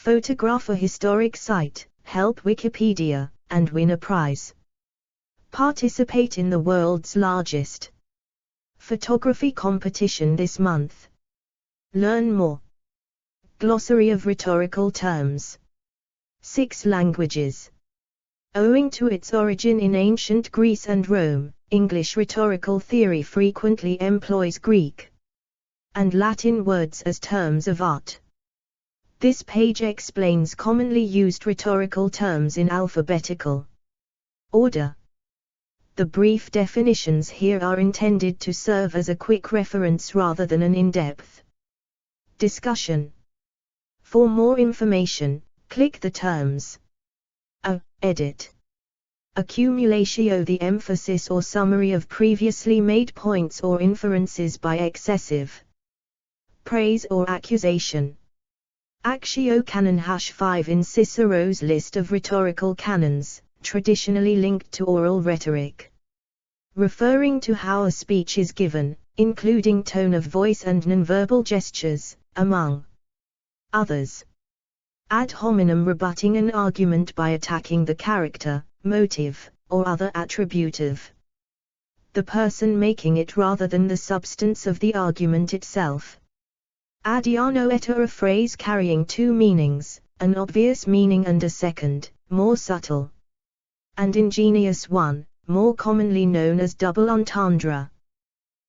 Photograph a historic site, help Wikipedia, and win a prize. Participate in the world's largest photography competition this month. Learn more. Glossary of rhetorical terms. 6 languages. Owing to its origin in ancient Greece and Rome, English rhetorical theory frequently employs Greek and Latin words as terms of art. This page explains commonly used rhetorical terms in alphabetical order. The brief definitions here are intended to serve as a quick reference rather than an in-depth discussion. For more information, click the terms. Edit. Accumulatio, the emphasis or summary of previously made points or inferences by excessive praise or accusation. Actio canon #5 in Cicero's list of rhetorical canons, traditionally linked to oral rhetoric, referring to how a speech is given, including tone of voice and nonverbal gestures, among others. Ad hominem, rebutting an argument by attacking the character, motive, or other attribute of the person making it rather than the substance of the argument itself. Adianoeta, a phrase carrying 2 meanings, an obvious meaning and a second, more subtle and ingenious one, more commonly known as double entendre.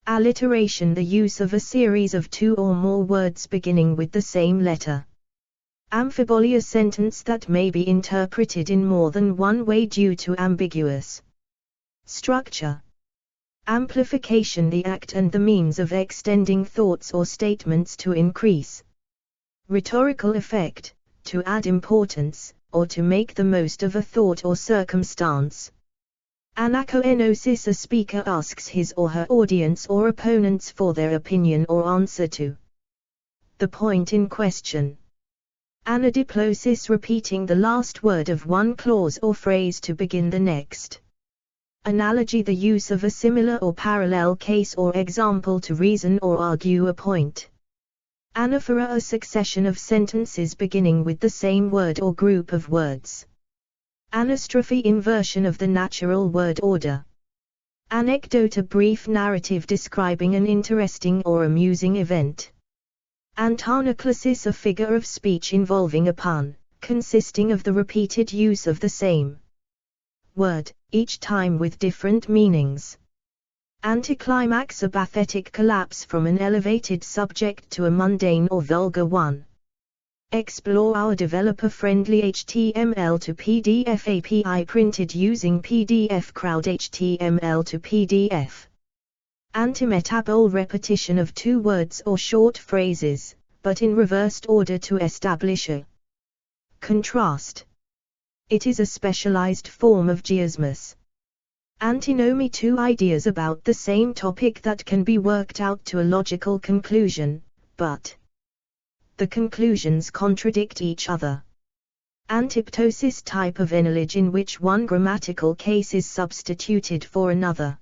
Alliteration, the use of a series of 2 or more words beginning with the same letter. Amphiboly, a sentence that may be interpreted in more than one way due to ambiguous structure. Amplification, the act and the means of extending thoughts or statements to increase rhetorical effect, to add importance, or to make the most of a thought or circumstance. Anakoenosis, a speaker asks his or her audience or opponents for their opinion or answer to the point in question. Anadiplosis, repeating the last word of one clause or phrase to begin the next. Analogy, the use of a similar or parallel case or example to reason or argue a point. Anaphora, a succession of sentences beginning with the same word or group of words. Anastrophe, inversion of the natural word order. Anecdote, a brief narrative describing an interesting or amusing event. Antanaclasis, a figure of speech involving a pun, consisting of the repeated use of the same word, each time with different meanings. Anticlimax, a pathetic collapse from an elevated subject to a mundane or vulgar one. Explore our developer-friendly HTML to PDF API printed using PDF Crowd HTML to PDF. Antimetabole, repetition of 2 words or short phrases, but in reversed order to establish a contrast. It is a specialized form of chiasmus. Antinomy, 2 ideas about the same topic that can be worked out to a logical conclusion, but the conclusions contradict each other. Antiptosis, type of analogy in which one grammatical case is substituted for another.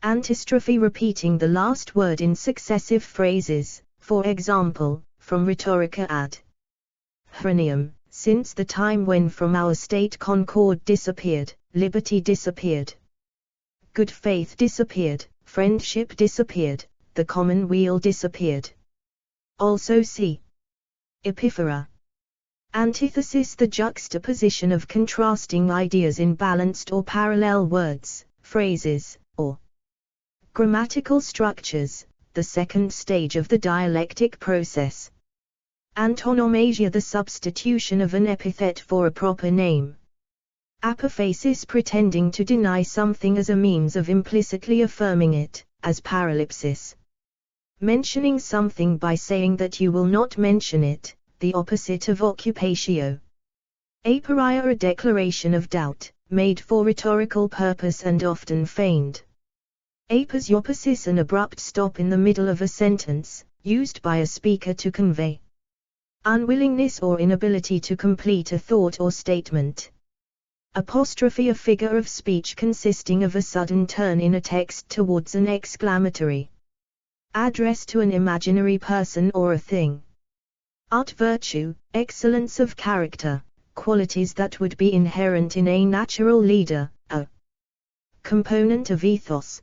Antistrophe, repeating the last word in successive phrases, for example, from Rhetorica ad Hrenium, since the time when from our state concord disappeared, liberty disappeared, good faith disappeared, friendship disappeared, the commonweal disappeared. Also see Epiphora. Antithesis, the juxtaposition of contrasting ideas in balanced or parallel words, phrases, or grammatical structures, the second stage of the dialectic process. Antonomasia, the substitution of an epithet for a proper name. Apophasis, pretending to deny something as a means of implicitly affirming it, as paralipsis. Mentioning something by saying that you will not mention it, the opposite of occupatio. Aporia, a declaration of doubt, made for rhetorical purpose and often feigned. Aposioposis, an abrupt stop in the middle of a sentence, used by a speaker to convey unwillingness or inability to complete a thought or statement. Apostrophe, a figure of speech consisting of a sudden turn in a text towards an exclamatory address to an imaginary person or a thing. Art, virtue, excellence of character, qualities that would be inherent in a natural leader, a component of ethos.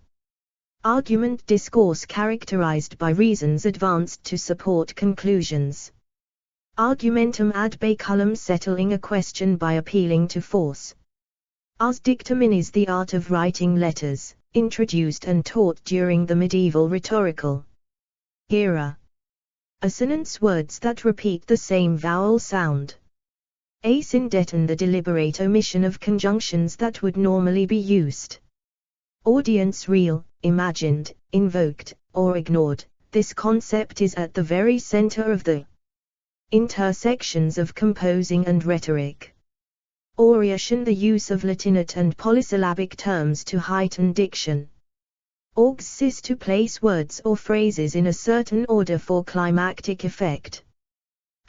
Argument, discourse characterized by reasons advanced to support conclusions. Argumentum ad baculum, settling a question by appealing to force. Ars dictamen is the art of writing letters, introduced and taught during the medieval rhetorical era. Assonance, words that repeat the same vowel sound. Asyndeton, the deliberate omission of conjunctions that would normally be used. Audience, real, imagined, invoked, or ignored. This concept is at the very center of the intersections of composing and rhetoric. Aureation, the use of Latinate and polysyllabic terms to heighten diction. Auxis, to place words or phrases in a certain order for climactic effect.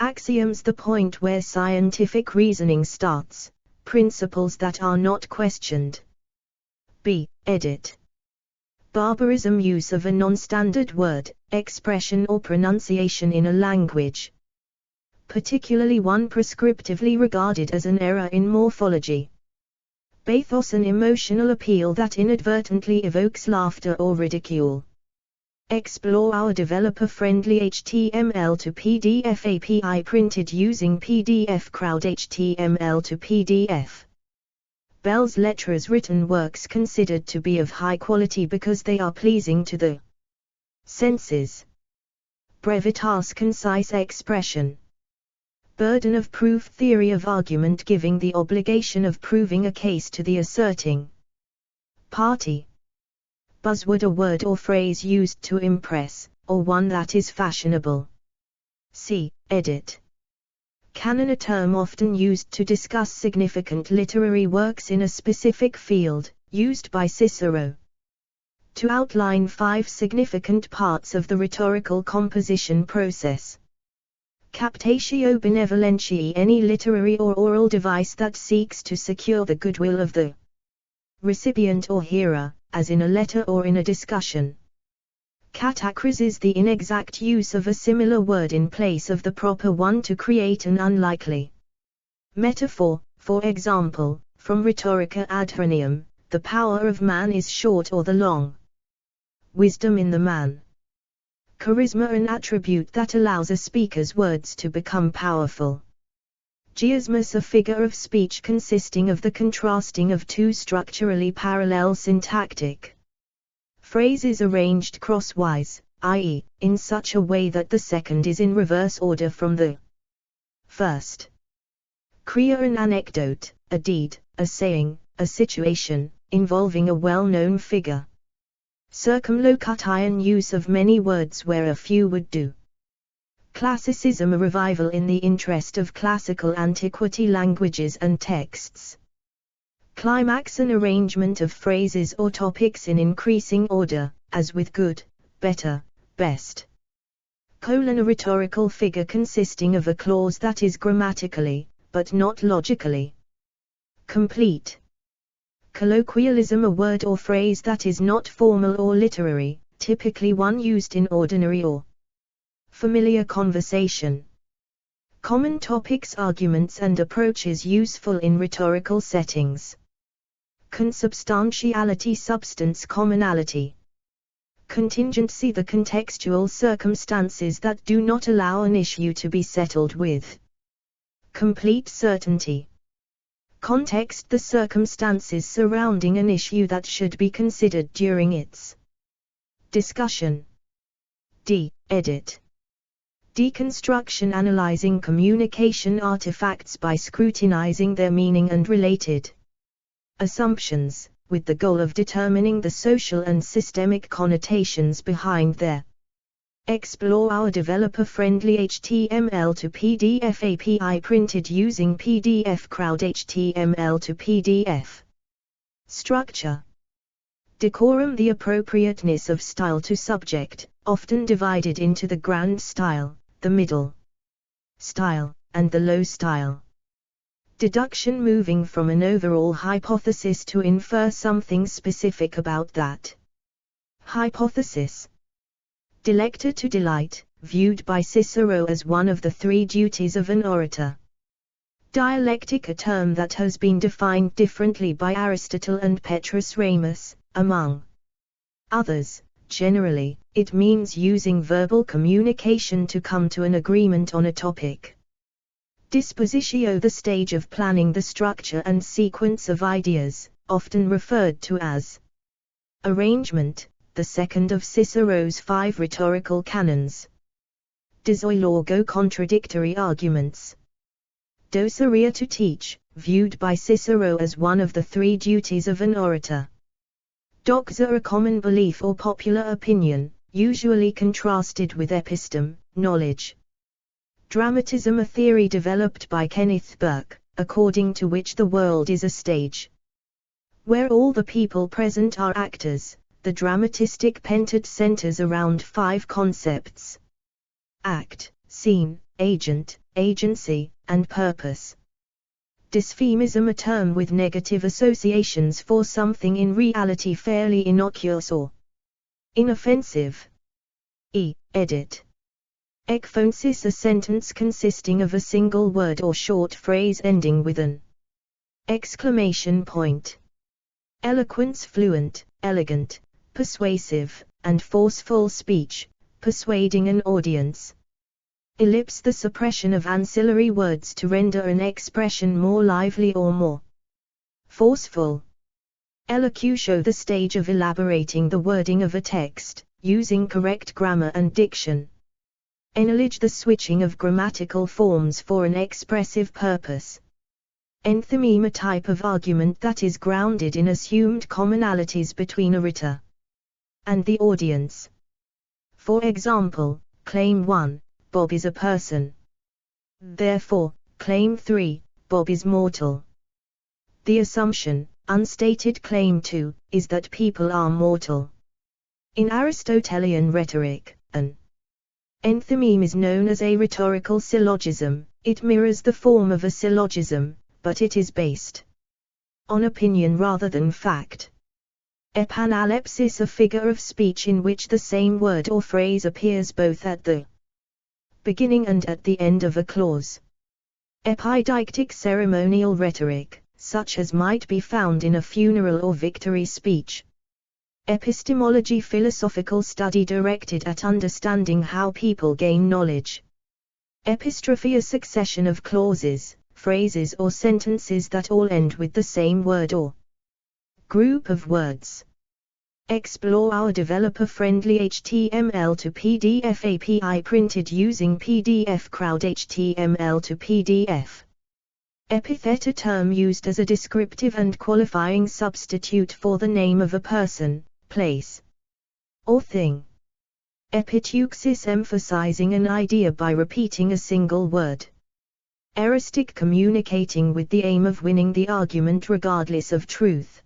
Axioms, the point where scientific reasoning starts, principles that are not questioned. B. Edit. Barbarism, use of a non-standard word, expression or pronunciation in a language, particularly one prescriptively regarded as an error in morphology. Bathos, an emotional appeal that inadvertently evokes laughter or ridicule. Explore our developer-friendly HTML to PDF API printed using PDF Crowd HTML to PDF. Bell's Lettres, written works considered to be of high quality because they are pleasing to the senses. Brevitas, concise expression. Burden of proof, theory of argument giving the obligation of proving a case to the asserting party. Buzzword, a word or phrase used to impress, or one that is fashionable. C. Edit. Canon, a term often used to discuss significant literary works in a specific field, used by Cicero to outline 5 significant parts of the rhetorical composition process. Captatio benevolentiae, any literary or oral device that seeks to secure the goodwill of the recipient or hearer, as in a letter or in a discussion. Catachresis is the inexact use of a similar word in place of the proper one to create an unlikely metaphor. For example, from rhetorica ad hernium, the power of man is short or the long wisdom in the man. Charisma, an attribute that allows a speaker's words to become powerful. Chiasmus, a figure of speech consisting of the contrasting of 2 structurally parallel syntactic phrases arranged crosswise, i.e., in such a way that the second is in reverse order from the first. Crea, an anecdote, a deed, a saying, a situation, involving a well-known figure. Circumlocution, use of many words where a few would do. Classicism, a revival in the interest of classical antiquity languages and texts. Climax, an arrangement of phrases or topics in increasing order, as with good, better, best. Colon, a rhetorical figure consisting of a clause that is grammatically, but not logically, complete. Colloquialism, a word or phrase that is not formal or literary, typically one used in ordinary or familiar conversation. Common topics, arguments and approaches useful in rhetorical settings. Consubstantiality, substance, commonality. Contingency, the contextual circumstances that do not allow an issue to be settled with complete certainty. Context, the circumstances surrounding an issue that should be considered during its discussion. D. Edit. Deconstruction, analyzing communication artifacts by scrutinizing their meaning and related assumptions, with the goal of determining the social and systemic connotations behind their. Explore our developer-friendly HTML to PDF API printed using PDF Crowd HTML to PDF. Structure. Decorum, the appropriateness of style to subject, often divided into the grand style, the middle style, and the low style. Deduction, moving from an overall hypothesis to infer something specific about that hypothesis. Delector, to delight, viewed by Cicero as one of the three duties of an orator. Dialectic, a term that has been defined differently by Aristotle and Petrus Ramus, among others. Generally, it means using verbal communication to come to an agreement on a topic. Dispositio, the stage of planning the structure and sequence of ideas, often referred to as arrangement, the second of Cicero's 5 rhetorical canons. Dialogo, contradictory arguments. Doceria, to teach, viewed by Cicero as one of the 3 duties of an orator. Doxa, a common belief or popular opinion, usually contrasted with episteme, knowledge. Dramatism, a theory developed by Kenneth Burke, according to which the world is a stage where all the people present are actors. The dramatistic pentad centers around 5 concepts: act, scene, agent, agency, and purpose. Dysphemism, a term with negative associations for something in reality fairly innocuous or inoffensive. Edit. Ekphonsis, a sentence consisting of a single word or short phrase ending with an exclamation point. Eloquence, fluent, elegant, persuasive, and forceful speech, persuading an audience. Ellipse, the suppression of ancillary words to render an expression more lively or more forceful. Elocutio, the stage of elaborating the wording of a text, using correct grammar and diction. Enolage, the switching of grammatical forms for an expressive purpose. Enthymeme, a type of argument that is grounded in assumed commonalities between a orator and the audience. For example, Claim 1, Bob is a person. Therefore, Claim 3, Bob is mortal. The assumption, unstated Claim 2, is that people are mortal. In Aristotelian rhetoric, an enthymeme is known as a rhetorical syllogism. It mirrors the form of a syllogism, but it is based on opinion rather than fact. Epanalepsis, a figure of speech in which the same word or phrase appears both at the beginning and at the end of a clause. Epideictic, ceremonial rhetoric, such as might be found in a funeral or victory speech. Epistemology, philosophical study directed at understanding how people gain knowledge. Epistrophe, a succession of clauses, phrases or sentences that all end with the same word or group of words. Explore, our developer-friendly HTML to PDF API printed using PDF Crowd HTML to PDF. Epithet, a term used as a descriptive and qualifying substitute for the name of a person, place, or thing. Epiteuxis, emphasizing an idea by repeating a single word. Eristic, communicating with the aim of winning the argument regardless of truth.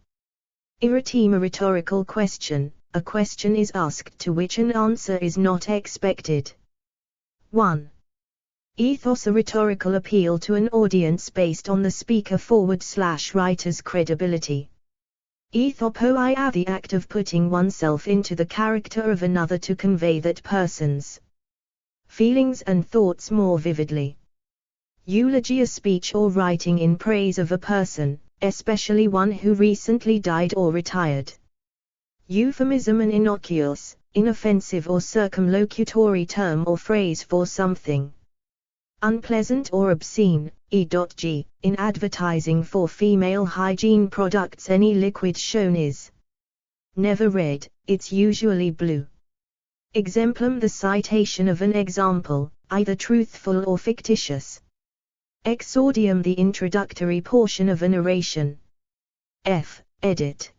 Irriteme, a rhetorical question, a question is asked to which an answer is not expected. 1. Ethos, a rhetorical appeal to an audience based on the speaker/writer's credibility. Ethopoia, the act of putting oneself into the character of another to convey that person's feelings and thoughts more vividly. Eulogy, a speech or writing in praise of a person, especially one who recently died or retired. Euphemism, an innocuous, inoffensive or circumlocutory term or phrase for something unpleasant or obscene. E.g. In advertising for female hygiene products, any liquid shown is never red, it's usually blue. Exemplum, the citation of an example, either truthful or fictitious. Exordium, the introductory portion of an oration. Edit.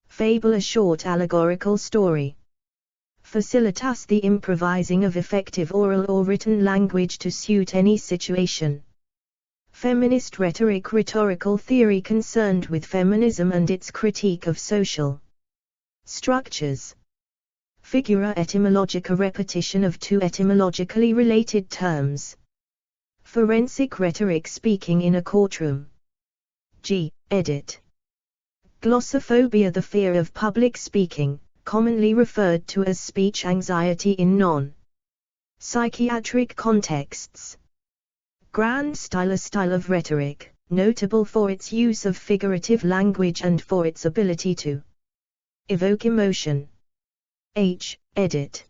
Fable, a short allegorical story. Facilitas, the improvising of effective oral or written language to suit any situation. Feminist rhetoric, rhetorical theory concerned with feminism and its critique of social structures. Figura etymologica, repetition of two etymologically related terms. Forensic rhetoric, speaking in a courtroom. Edit. Glossophobia, the fear of public speaking, commonly referred to as speech anxiety in non Psychiatric contexts. Grand style, a style of rhetoric, notable for its use of figurative language and for its ability to evoke emotion. Edit.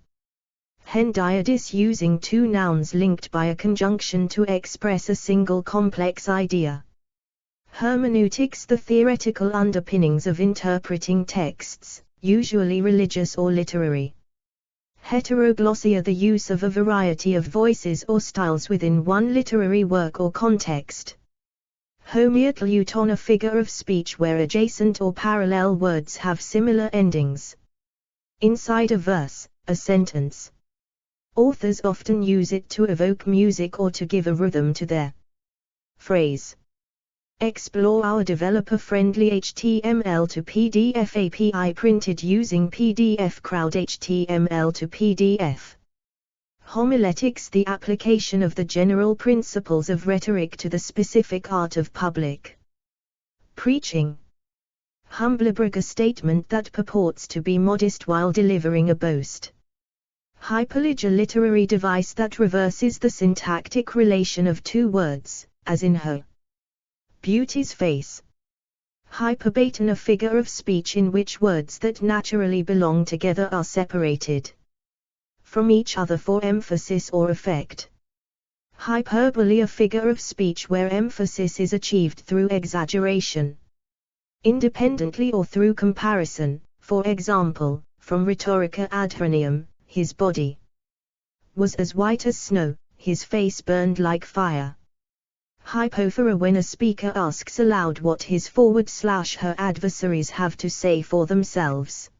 Hendiadys, using two nouns linked by a conjunction to express a single complex idea. Hermeneutics, the theoretical underpinnings of interpreting texts, usually religious or literary. Heteroglossia, the use of a variety of voices or styles within one literary work or context. Homeoteuton, a figure of speech where adjacent or parallel words have similar endings. Inside a verse, a sentence. Authors often use it to evoke music or to give a rhythm to their phrase. Explore our developer-friendly HTML to PDF API, printed using PDF Crowd HTML to PDF. Homiletics, the application of the general principles of rhetoric to the specific art of public preaching. Humblebrag, a statement that purports to be modest while delivering a boast. Hyperlage, a literary device that reverses the syntactic relation of two words, as in her beauty's face. Hyperbaton, a figure of speech in which words that naturally belong together are separated from each other for emphasis or effect. Hyperbole, a figure of speech where emphasis is achieved through exaggeration, independently or through comparison. For example, from rhetorica ad hernium, his body was as white as snow, his face burned like fire. Hypophora, when a speaker asks aloud what his /her adversaries have to say for themselves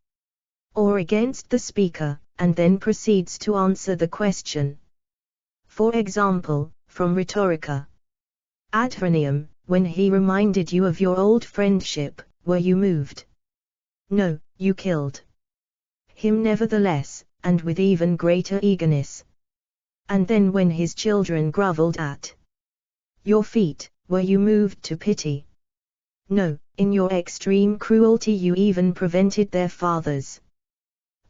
or against the speaker, and then proceeds to answer the question. For example, from rhetorica ad hernium, when he reminded you of your old friendship, were you moved? No, you killed him nevertheless, and with even greater eagerness. And then when his children groveled at your feet, were you moved to pity? No, in your extreme cruelty you even prevented their father's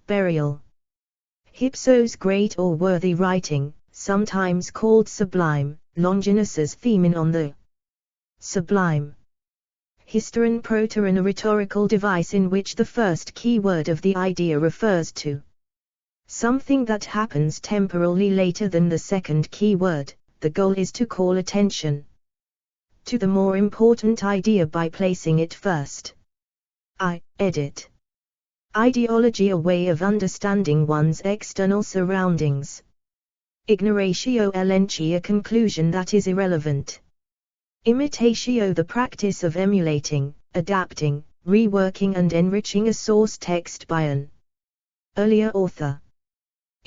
burial. Hypsos, great or worthy writing, sometimes called sublime, Longinus's themen on the sublime. Hysteron, proteron, a rhetorical device in which the first keyword of the idea refers to something that happens temporally later than the second keyword. The goal is to call attention to the more important idea by placing it first. Edit. Ideology, a way of understanding one's external surroundings. Ignoratio elenchi, a conclusion that is irrelevant. Imitatio, the practice of emulating, adapting, reworking and enriching a source text by an earlier author.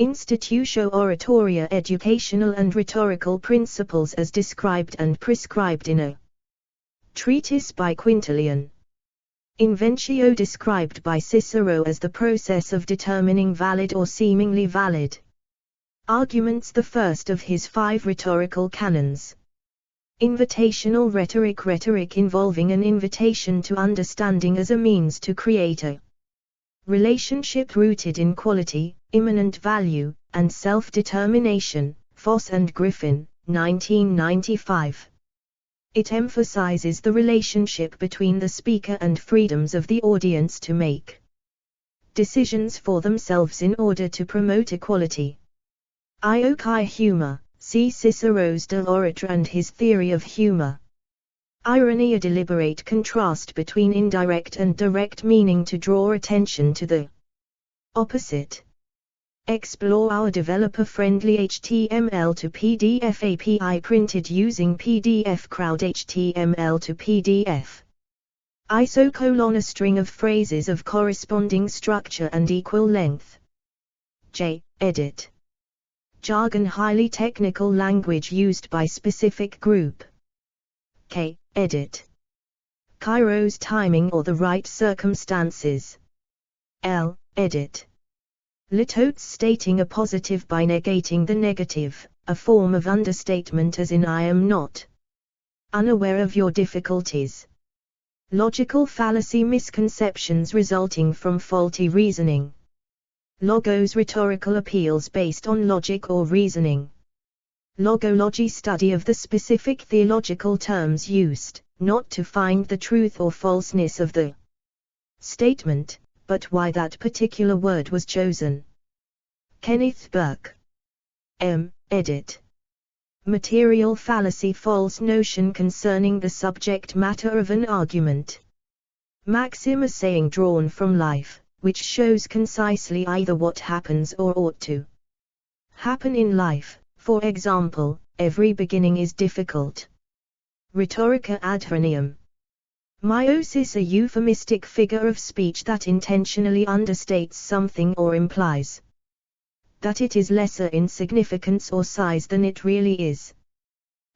Institutio oratoria, educational and rhetorical principles as described and prescribed in a treatise by Quintilian. Inventio, described by Cicero as the process of determining valid or seemingly valid arguments, the first of his 5 rhetorical canons. Invitational rhetoric, rhetoric involving an invitation to understanding as a means to create a relationship rooted in quality, immanent value, and self-determination. Foss and Griffin, 1995. It emphasizes the relationship between the speaker and freedoms of the audience to make decisions for themselves in order to promote equality. Iokai humor, see Cicero's De Oratory and his theory of humor. Irony, a deliberate contrast between indirect and direct meaning to draw attention to the opposite. Explore our developer-friendly HTML to PDF API, printed using PDF Crowd HTML to PDF. Isocolon, a string of phrases of corresponding structure and equal length. Edit. Jargon, highly technical language used by specific group. Edit. Kairos, timing or the right circumstances. Edit. Litotes, stating a positive by negating the negative, a form of understatement as in I am not unaware of your difficulties. Logical fallacy, misconceptions resulting from faulty reasoning. Logos, rhetorical appeals based on logic or reasoning. Logology, study of the specific theological terms used, not to find the truth or falseness of the statement, but why that particular word was chosen. Kenneth Burke. Edit. Material fallacy, false notion concerning the subject matter of an argument. Maxim, a saying drawn from life, which shows concisely either what happens or ought to happen in life. For example, every beginning is difficult. Rhetorica ad hernium. Meiosis, a euphemistic figure of speech that intentionally understates something or implies that it is lesser in significance or size than it really is.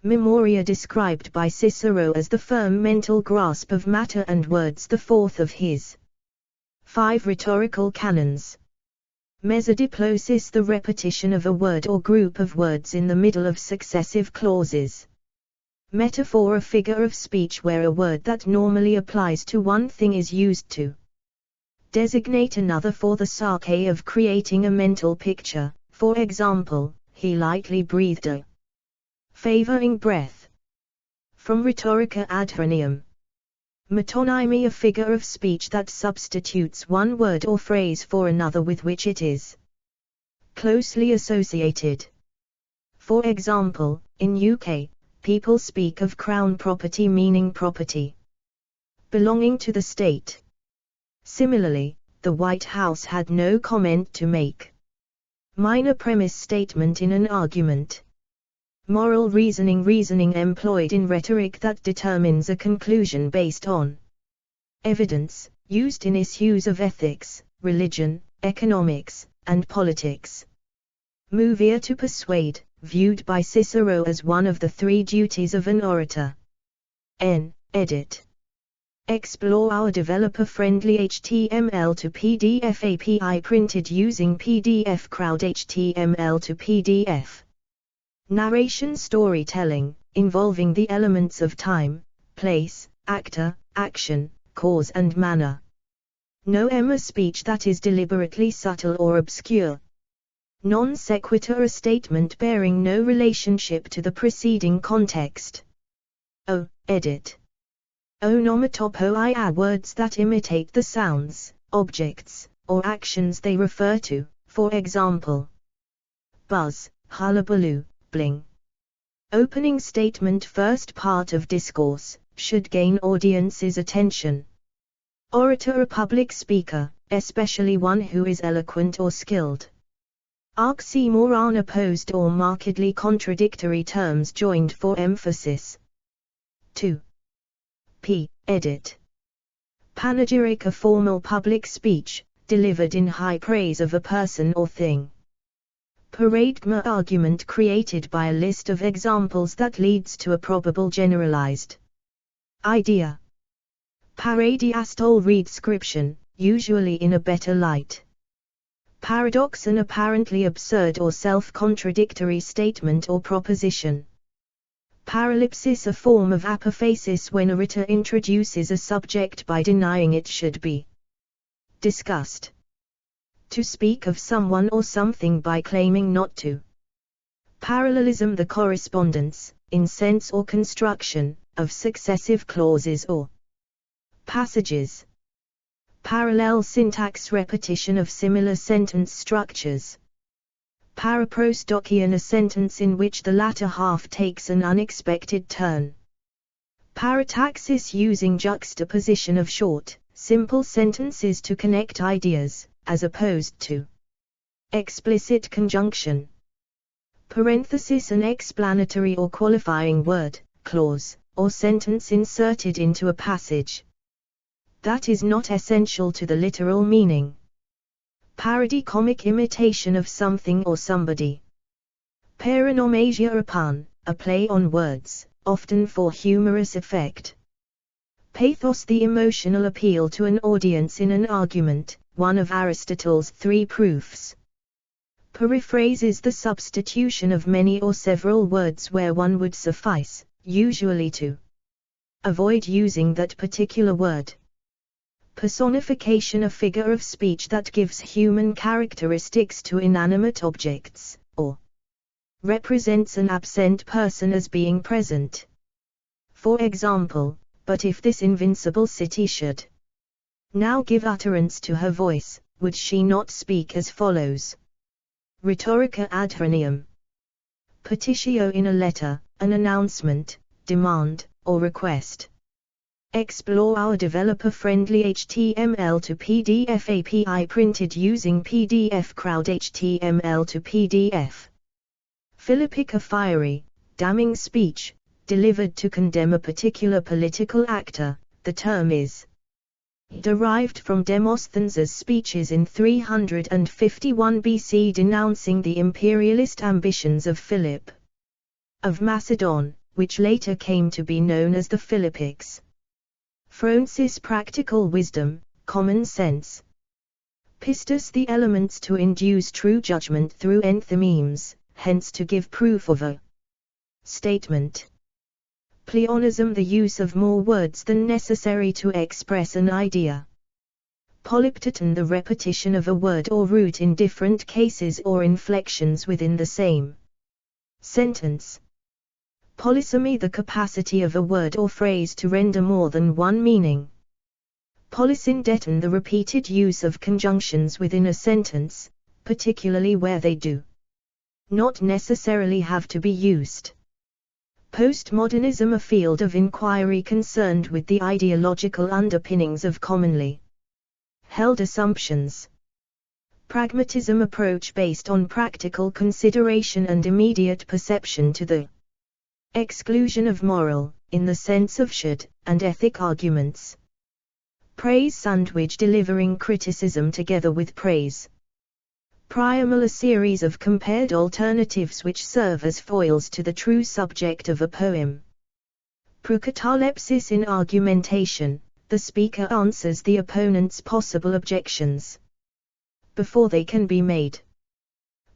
Memoria, described by Cicero as the firm mental grasp of matter and words, the fourth of his 5 rhetorical canons. Mesodiplosis, the repetition of a word or group of words in the middle of successive clauses. Metaphor, a figure of speech where a word that normally applies to one thing is used to designate another for the sake of creating a mental picture. For example, he lightly breathed a favoring breath. From Rhetorica ad hernium. Metonymy, a figure of speech that substitutes one word or phrase for another with which it is closely associated. For example, in UK, people speak of crown property meaning property belonging to the state. Similarly, the White House had no comment to make. Minor premise statement in an argument. Moral reasoning, reasoning employed in rhetoric that determines a conclusion based on evidence, used in issues of ethics, religion, economics, and politics. Movere, to persuade, viewed by Cicero as one of the 3 duties of an orator. Edit. Explore our developer-friendly HTML to PDF API printed using PDF Crowd HTML to PDF. Narration, storytelling, involving the elements of time, place, actor, action, cause and manner. Noema, speech that is deliberately subtle or obscure. Non sequitur, a statement bearing no relationship to the preceding context. Edit. Onomatopoeia, words that imitate the sounds, objects, or actions they refer to, for example, buzz, hullabaloo, bling. Opening statement, first part of discourse, should gain audience's attention. Orator, a public speaker, especially one who is eloquent or skilled. Oxymoron, opposed or markedly contradictory terms joined for emphasis. 2. Edit. Panegyric, a formal public speech, delivered in high praise of a person or thing. Paradigma, argument created by a list of examples that leads to a probable generalized idea. Paradiastole, redscription, usually in a better light. Paradox, an apparently absurd or self-contradictory statement or proposition. Paralipsis, a form of apophasis when a writer introduces a subject by denying it should be discussed. To speak of someone or something by claiming not to. Parallelism, the correspondence, in sense or construction, of successive clauses or passages. Parallel syntax, repetition of similar sentence structures. Paraprostokian, a sentence in which the latter half takes an unexpected turn. Parataxis, using juxtaposition of short, simple sentences to connect ideas, as opposed to explicit conjunction. Parenthesis, an explanatory or qualifying word, clause, or sentence inserted into a passage that is not essential to the literal meaning. Parody, comic imitation of something or somebody. Paranomasia, a pun, a play on words, often for humorous effect. Pathos, the emotional appeal to an audience in an argument, one of Aristotle's 3 proofs. Periphrase is the substitution of many or several words where one would suffice, usually to avoid using that particular word. Personification, a figure of speech that gives human characteristics to inanimate objects, or represents an absent person as being present. For example, but if this invincible city should now give utterance to her voice, would she not speak as follows? Rhetorica ad hominem. Petitio, in a letter, an announcement, demand, or request. Explore our developer-friendly HTML to PDF API printed using PDF Crowd HTML to PDF. Philippic, a fiery, damning speech, delivered to condemn a particular political actor. The term is derived from Demosthenes' speeches in 351 BC denouncing the imperialist ambitions of Philip of Macedon, which later came to be known as the Philippics. Phronsis, practical wisdom, common sense. Pistis, the elements to induce true judgment through enthymemes, hence to give proof of a statement. Pleonasm, the use of more words than necessary to express an idea. Polyptoton, the repetition of a word or root in different cases or inflections within the same sentence. Polysemy, the capacity of a word or phrase to render more than one meaning. Polysyndeton, the repeated use of conjunctions within a sentence, particularly where they do not necessarily have to be used. Postmodernism, a field of inquiry concerned with the ideological underpinnings of commonly held assumptions. Pragmatism, approach based on practical consideration and immediate perception to the exclusion of moral, in the sense of should, and ethic arguments. Praise sandwich, delivering criticism together with praise. Primal, a series of compared alternatives which serve as foils to the true subject of a poem. Prokatalepsis, in argumentation, the speaker answers the opponent's possible objections before they can be made.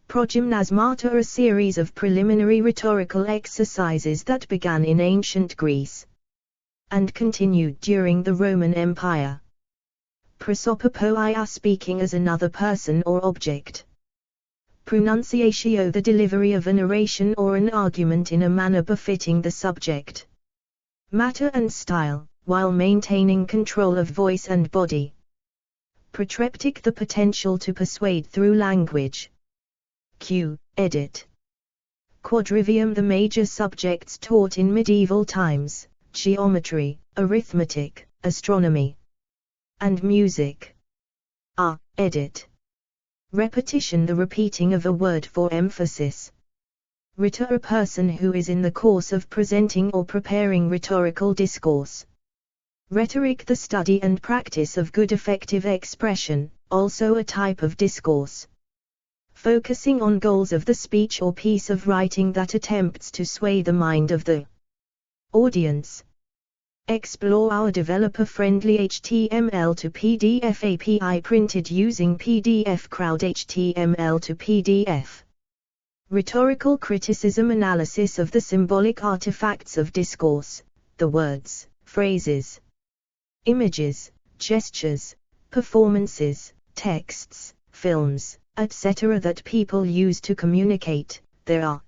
Progymnasmata, a series of preliminary rhetorical exercises that began in ancient Greece and continued during the Roman Empire. Prosopopoia, speaking as another person or object. Pronunciatio, the delivery of a narration or an argument in a manner befitting the subject matter and style, while maintaining control of voice and body. Protreptic, the potential to persuade through language. Q. Edit. Quadrivium, the major subjects taught in medieval times: geometry, arithmetic, astronomy, and music. A. Edit. Repetition, the repeating of a word for emphasis. Rhetor, a person who is in the course of presenting or preparing rhetorical discourse. Rhetoric, the study and practice of good effective expression, also a type of discourse. Focusing on goals of the speech or piece of writing that attempts to sway the mind of the audience. Explore our developer-friendly HTML to PDF API printed using PDF Crowd HTML to PDF. Rhetorical criticism, analysis of the symbolic artifacts of discourse, the words, phrases, images, gestures, performances, texts, films, etc. that people use to communicate. There are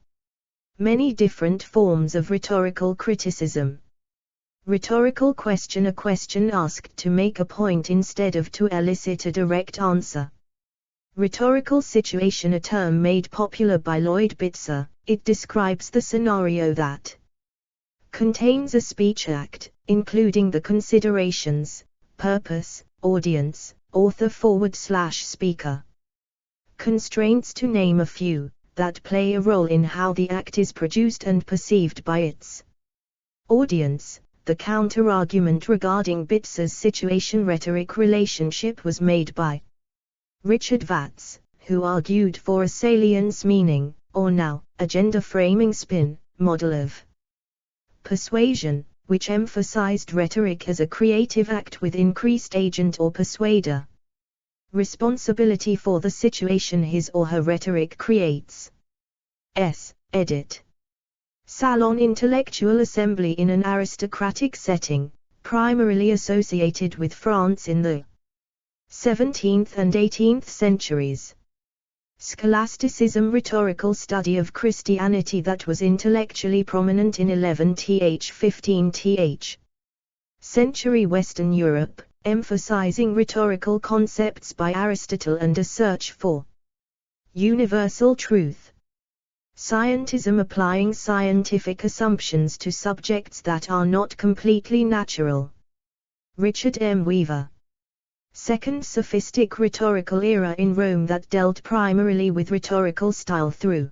many different forms of rhetorical criticism. Rhetorical question, a question asked to make a point instead of to elicit a direct answer. Rhetorical situation, a term made popular by Lloyd Bitzer. It describes the scenario that contains a speech act, including the considerations, purpose, audience, author / speaker. Constraints, to name a few, that play a role in how the act is produced and perceived by its audience. The counter-argument regarding Bitzer's situation rhetoric relationship was made by Richard Vatz, who argued for a salience meaning, or now, a gender-framing spin, model of persuasion, which emphasized rhetoric as a creative act with increased agent or persuader responsibility for the situation his or her rhetoric creates. Edit. Salon, intellectual assembly in an aristocratic setting, primarily associated with France in the 17th and 18th centuries. Scholasticism, rhetorical study of Christianity that was intellectually prominent in 11th–15th century Western Europe, emphasizing rhetorical concepts by Aristotle and a search for universal truth. Scientism, applying scientific assumptions to subjects that are not completely natural. Richard M. Weaver. Second Sophistic rhetorical era in Rome that dealt primarily with rhetorical style through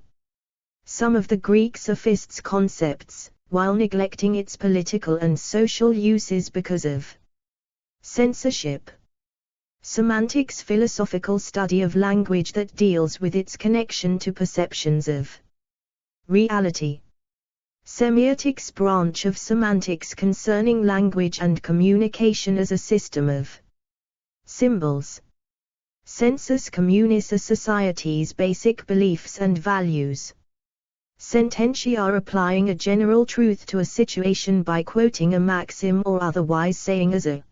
some of the Greek sophists' concepts, while neglecting its political and social uses because of censorship. Semantics, philosophical study of language that deals with its connection to perceptions of reality. Semiotics, branch of semantics concerning language and communication as a system of symbols. Sensus communis, a society's basic beliefs and values. Sententia, applying a general truth to a situation by quoting a maxim or otherwise saying as a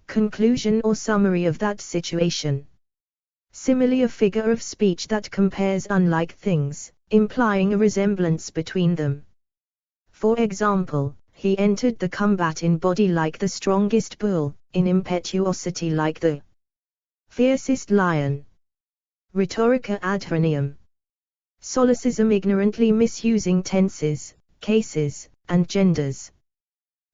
conclusion or summary of that situation. Simile, a figure of speech that compares unlike things, implying a resemblance between them. For example, he entered the combat in body like the strongest bull, in impetuosity like the fiercest lion. Rhetorica ad hernium. Solecism, ignorantly misusing tenses, cases, and genders.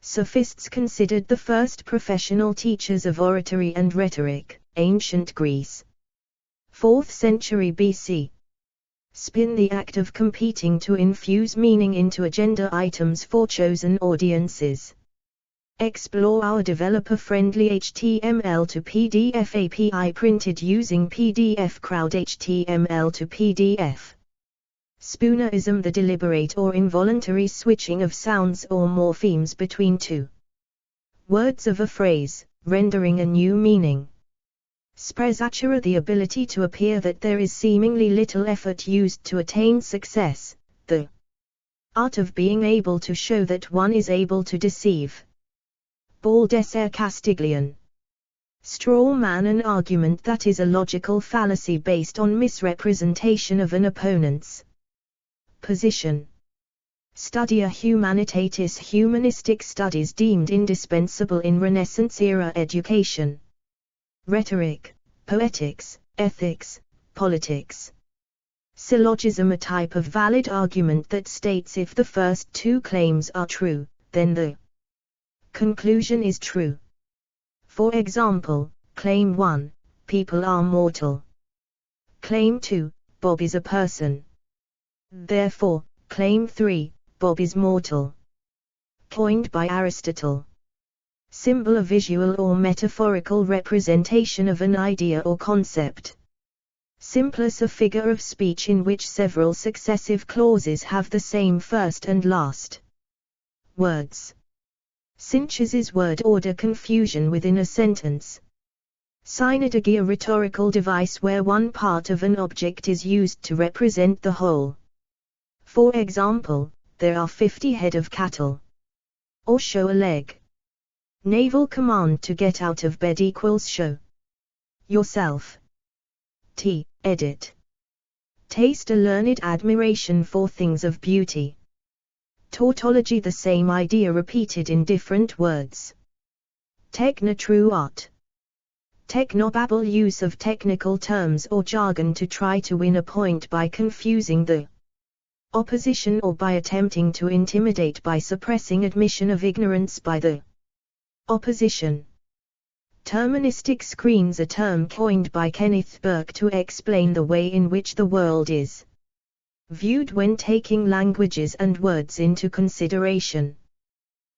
Sophists considered the first professional teachers of oratory and rhetoric, ancient Greece. 4th century BC. Spin, the act of competing to infuse meaning into agenda items for chosen audiences. Explore our developer-friendly HTML to PDF API printed using PDF Crowd HTML to PDF. Spoonerism, the deliberate or involuntary switching of sounds or morphemes between two words of a phrase, rendering a new meaning. Sprezzatura, the ability to appear that there is seemingly little effort used to attain success, the art of being able to show that one is able to deceive. Baldesser Castiglione. Straw man, an argument that is a logical fallacy based on misrepresentation of an opponent's position. Studia Humanitatis, humanistic studies deemed indispensable in Renaissance-era education. Rhetoric, poetics, ethics, politics. Syllogism, a type of valid argument that states if the first two claims are true, then the conclusion is true. For example, Claim 1, people are mortal. Claim 2, Bob is a person. Therefore, Claim 3, Bob is mortal. Coined by Aristotle. Symbol, a visual or metaphorical representation of an idea or concept. Simplus, a figure of speech in which several successive clauses have the same first and last words. Synthesis, word order confusion within a sentence. Synodogy, a rhetorical device where one part of an object is used to represent the whole. For example, there are 50 head of cattle. Or show a leg. Naval command, to get out of bed equals show yourself. Edit. Taste, a learned admiration for things of beauty. Tautology, the same idea repeated in different words. Techno, true art. Technobabble, use of technical terms or jargon to try to win a point by confusing the opposition or by attempting to intimidate by suppressing admission of ignorance by the opposition. Terministic screens, a term coined by Kenneth Burke to explain the way in which the world is viewed when taking languages and words into consideration.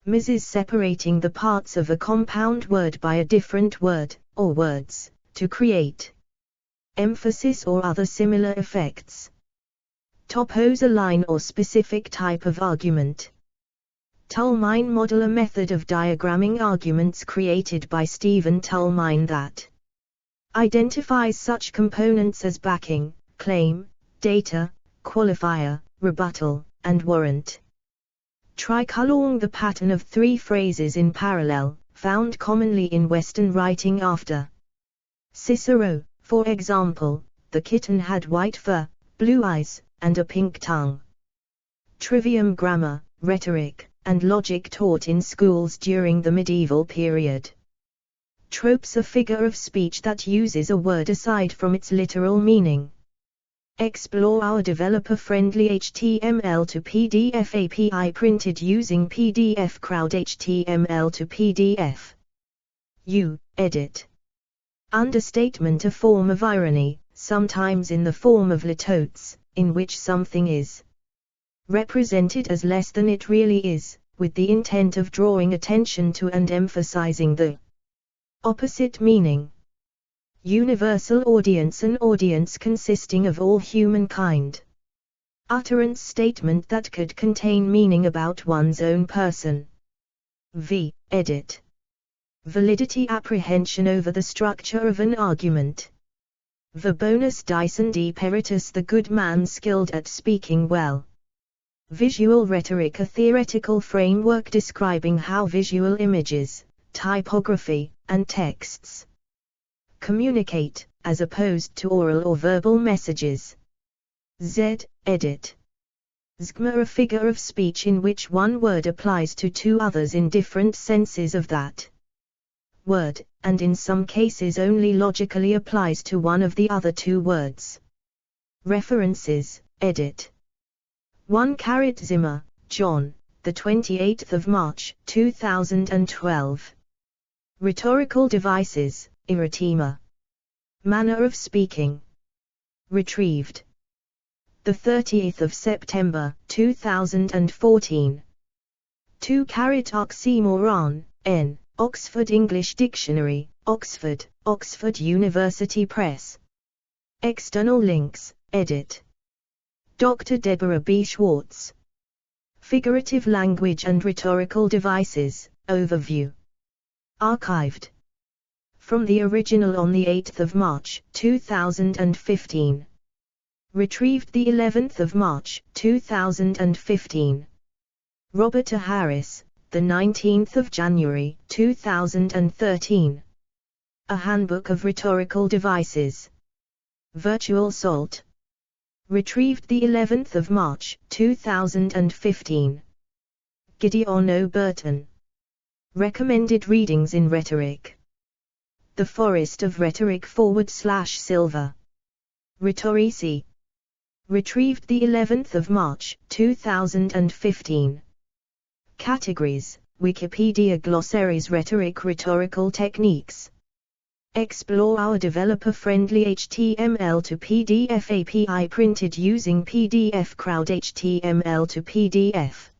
Mrs. separating the parts of a compound word by a different word, or words, to create emphasis or other similar effects. Topos, a line or specific type of argument. Tullmine model, a method of diagramming arguments created by Stephen Tullmine that identifies such components as backing, claim, data, qualifier, rebuttal, and warrant. Trike along the pattern of 3 phrases in parallel, found commonly in Western writing after Cicero, for example, the kitten had white fur, blue eyes, and a pink tongue. Trivium grammar, rhetoric, and logic taught in schools during the medieval period. Tropes, a figure of speech that uses a word aside from its literal meaning. Explore our developer-friendly HTML to PDF API printed using PDF Crowd HTML to PDF. Edit. Understatement, a form of irony, sometimes in the form of litotes, in which something is represented as less than it really is, with the intent of drawing attention to and emphasizing the opposite meaning. Universal audience, an audience consisting of all humankind. Utterance, statement that could contain meaning about one's own person. Edit. Validity, apprehension over the structure of an argument. Verbonus Dyson de peritus, the good man skilled at speaking well. Visual rhetoric, a theoretical framework describing how visual images, typography, and texts communicate, as opposed to oral or verbal messages. Edit. Schema, a figure of speech in which one word applies to 2 others in different senses of that word, and in some cases only logically applies to one of the other 2 words. References, edit. 1 Zimmer, John, the 28th of March, 2012. Rhetorical devices, Irritima. Manner of speaking. Retrieved. The 30th of September, 2014. 2 Oxymoron, N. Oxford English Dictionary, Oxford, Oxford University Press. External links, edit. Dr. Deborah B. Schwartz. Figurative Language and Rhetorical Devices, Overview. Archived. From the original on the 8th of March, 2015. Retrieved the 11th of March, 2015. Robert A. Harris, the 19th of January, 2013. A Handbook of Rhetorical Devices. Virtual Salt. Retrieved the 11th of March, 2015. Gideon O. Burton. Recommended Readings in Rhetoric. The Forest of Rhetoric /Silver. Rhetorici. Retrieved the 11th of March, 2015. Categories, Wikipedia Glossaries, Rhetoric, Rhetorical Techniques. Explore our developer-friendly HTML to PDF API printed using PDF Crowd HTML to PDF.